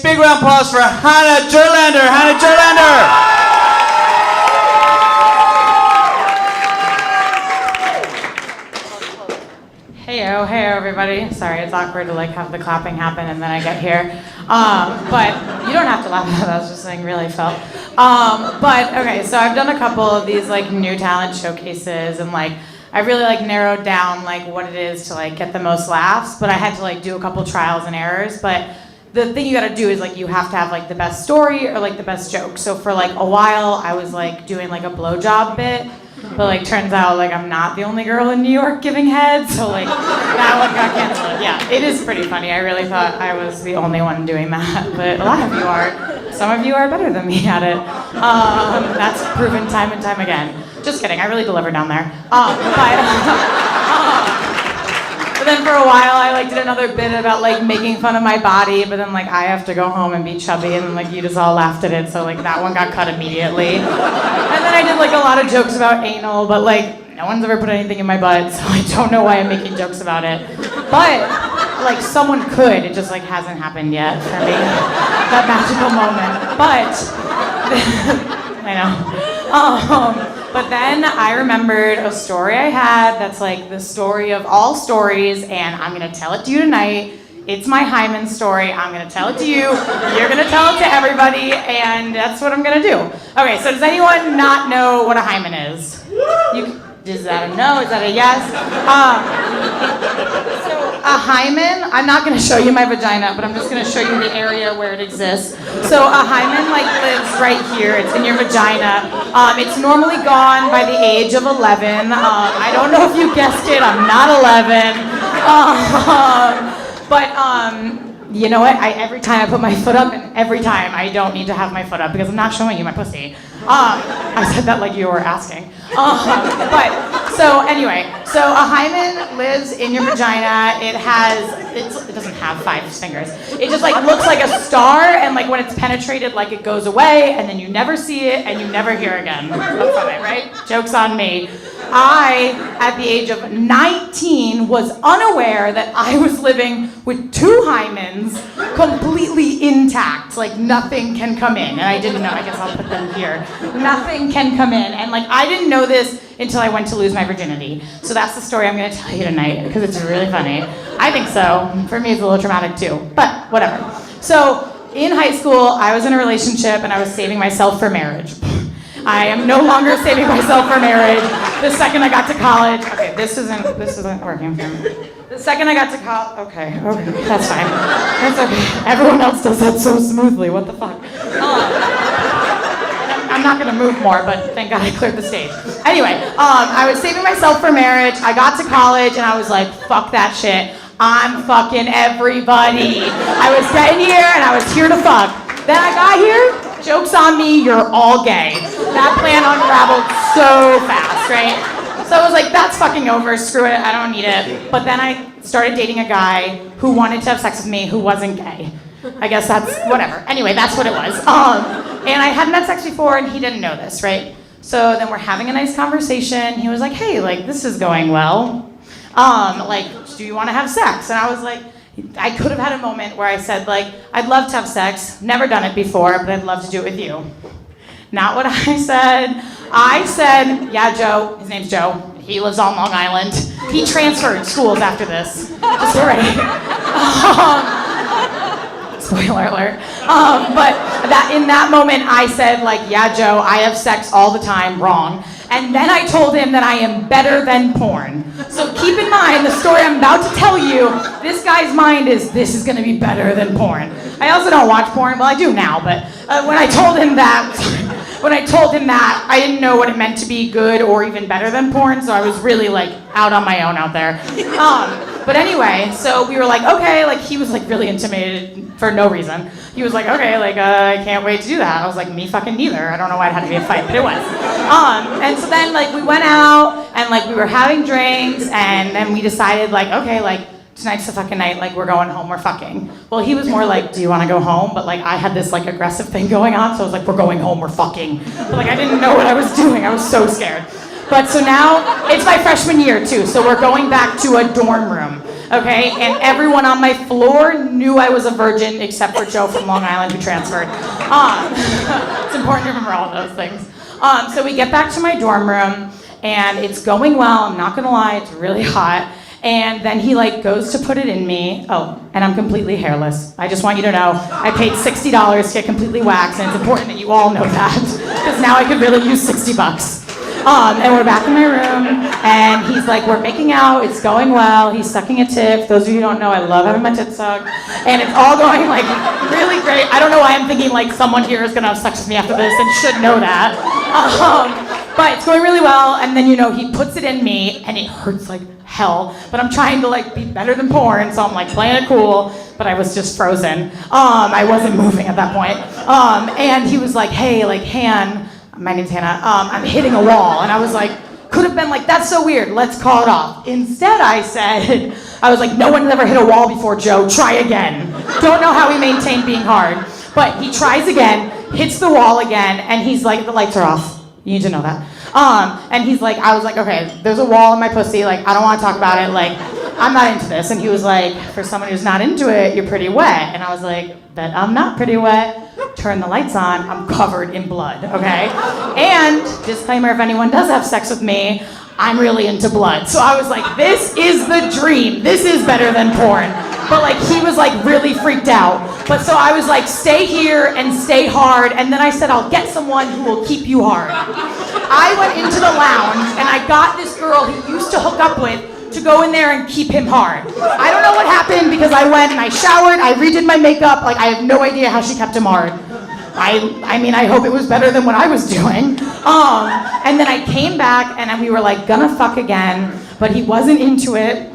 Big round of applause for Hannah Gerlander. Hannah Gerlander. Heyo, everybody. Sorry, it's awkward to like have the clapping happen and then I get here. But you don't have to laugh at that. I was just saying really felt. But okay, so I've done a couple of these like new talent showcases and like I really like narrowed down like what it is to like get the most laughs. But I had to like do a couple trials and errors. But the thing you gotta do is like you have to have like the best story or like the best joke. So for like a while I was like doing like a blowjob bit. But like turns out like I'm not the only girl in New York giving head, so like that one got canceled. Yeah, it is pretty funny. I really thought I was the only one doing that, but a lot of you are. Some of you are better than me at it. That's proven time and time again. Just kidding, I really delivered down there. But then for a while I like did another bit about like making fun of my body, but then like I have to go home and be chubby, and then like you just all laughed at it, so like that one got cut immediately. And then I did like a lot of jokes about anal, but like no one's ever put anything in my butt, so I don't know why I'm making jokes about it. But like someone could, it just like hasn't happened yet for me. That magical moment. But I know. But then I remembered a story I had that's like the story of all stories, and I'm gonna tell it to you tonight. It's my hymen story. I'm gonna tell it to you. You're gonna tell it to everybody, and that's what I'm gonna do. Okay, so does anyone not know what a hymen is? Is that a no? Is that a yes? So a hymen, I'm not gonna show you my vagina, but I'm just gonna show you the area where it exists. So a hymen like lives right here. It's in your vagina. It's normally gone by the age of 11. I don't know if you guessed it, I'm not 11. But you know what? Every time I put my foot up, and every time I don't need to have my foot up because I'm not showing you my pussy. I said that like you were asking. But so anyway, so a hymen lives in your vagina. It doesn't have 5 fingers. It just like looks like a star, and like when it's penetrated, like it goes away, and then you never see it, and you never hear again. That's funny, right? Joke's on me. I, at the age of 19, was unaware that I was living with 2 hymens completely intact. Like nothing can come in. And I didn't know, I guess I'll put them here. Nothing can come in. And like I didn't know this until I went to lose my virginity. So that's the story I'm gonna tell you tonight because it's really funny. I think so. For me it's a little traumatic too, but whatever. So in high school, I was in a relationship and I was saving myself for marriage. I am no longer saving myself for marriage. The second I got to college, okay, this isn't working for me. The second I got to college, okay, that's fine. That's okay. Everyone else does that so smoothly, what the fuck? I'm not gonna move more, but thank God I cleared the stage. Anyway, I was saving myself for marriage. I got to college and I was like, fuck that shit. I'm fucking everybody. I was getting here and I was here to fuck. Then I got here. Joke's on me, you're all gay. That plan unraveled so fast, right? So I was like, that's fucking over, screw it, I don't need it. But then I started dating a guy who wanted to have sex with me who wasn't gay. I guess that's, whatever. Anyway, that's what it was. And I hadn't had sex before and he didn't know this, right? So then we're having a nice conversation. He was like, hey, like, this is going well. Like, do you want to have sex? And I was like, I could have had a moment where I said, like, I'd love to have sex. Never done it before, but I'd love to do it with you. Not what I said. I said, yeah, Joe. His name's Joe. He lives on Long Island. He transferred schools after this. Just already. Spoiler alert. But in that moment, I said, like, yeah, Joe, I have sex all the time. Wrong. And then I told him that I am better than porn. So keep in mind, the story I'm about to tell you, this guy's mind is, this is gonna be better than porn. I also don't watch porn, well I do now, but when I told him that, I didn't know what it meant to be good or even better than porn, so I was really like out on my own out there. But anyway, so we were like, okay, like he was like really intimidated for no reason. He was like, okay, like I can't wait to do that. I was like, me fucking neither. I don't know why it had to be a fight, but it was. And so then like we went out and like we were having drinks and then we decided like, okay, like tonight's the fucking night, like we're going home, we're fucking. Well, he was more like, do you want to go home? But like I had this like aggressive thing going on, so I was like, we're going home, we're fucking. But like I didn't know what I was doing. I was so scared. But so now, it's my freshman year too, so we're going back to a dorm room. okay? And everyone on my floor knew I was a virgin except for Joe from Long Island who transferred. It's important to remember all those things. So we get back to my dorm room, and it's going well. I'm not gonna lie, it's really hot. And then he like goes to put it in me. Oh, and I'm completely hairless. I just want you to know, I paid $60 to get completely waxed, and it's important that you all know that, because now I could really use 60 bucks. And we're back in my room, and he's like, we're making out, it's going well, he's sucking a tit. For those of you who don't know, I love having my tits sucked. And it's all going like really great. I don't know why I'm thinking like someone here is gonna have sex with me after this and should know that. But it's going really well, and then he puts it in me, and it hurts like hell. But I'm trying to like be better than porn, so I'm like playing it cool, but I was just frozen. I wasn't moving at that point. And he was like, hey, like Han, my name's Hannah, I'm hitting a wall. And I was like, could have been like, that's so weird, let's call it off. Instead I was like, no one's ever hit a wall before, Joe, try again. Don't know how he maintained being hard. But he tries again, hits the wall again, and he's like, the lights are off. You need to know that. And he's like, I was like, okay, there's a wall in my pussy, like, I don't want to talk about it, like, I'm not into this. And he was like, for someone who's not into it, you're pretty wet. And I was like, but I'm not pretty wet. Turn the lights on, I'm covered in blood, okay? And, disclaimer, if anyone does have sex with me, I'm really into blood. So I was like, this is the dream. This is better than porn. But like, he was like really freaked out. But so I was like, stay here and stay hard. And then I said, I'll get someone who will keep you hard. I went into the lounge and I got this girl he used to hook up with to go in there and keep him hard. I don't know what happened because I went and I showered, I redid my makeup, like I have no idea how she kept him hard. I mean, I hope it was better than what I was doing. And then I came back and we were like gonna fuck again, but he wasn't into it.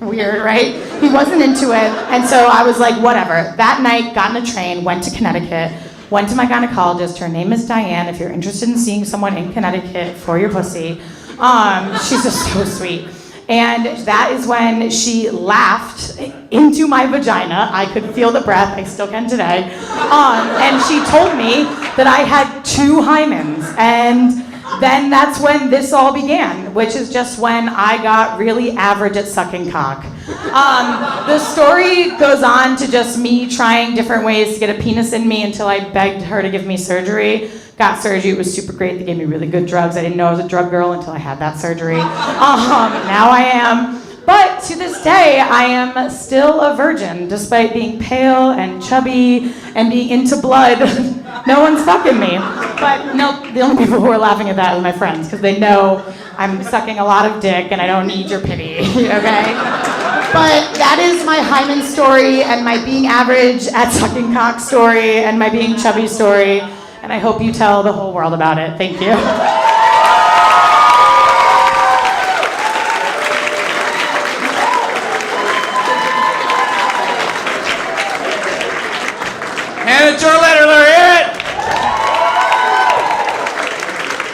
Weird, right? He wasn't into it. And so I was like, whatever. That night, got in a train, went to Connecticut, went to my gynecologist. Her name is Diane. If you're interested in seeing someone in Connecticut for your pussy, she's just so sweet. And that is when she laughed into my vagina. I could feel the breath, I still can today. And she told me that I had 2 hymens. And then that's when this all began, which is just when I got really average at sucking cock. The story goes on to just me trying different ways to get a penis in me until I begged her to give me surgery. Got surgery, it was super great. They gave me really good drugs. I didn't know I was a drug girl until I had that surgery. Now I am. But to this day, I am still a virgin, despite being pale and chubby and being into blood. No one's fucking me. But no, the only people who are laughing at that are my friends, because they know I'm sucking a lot of dick and I don't need your pity, okay? But that is my hymen story and my being average at sucking cock story and my being chubby story. And I hope you tell the whole world about it. Thank you. Hannah Jurlander.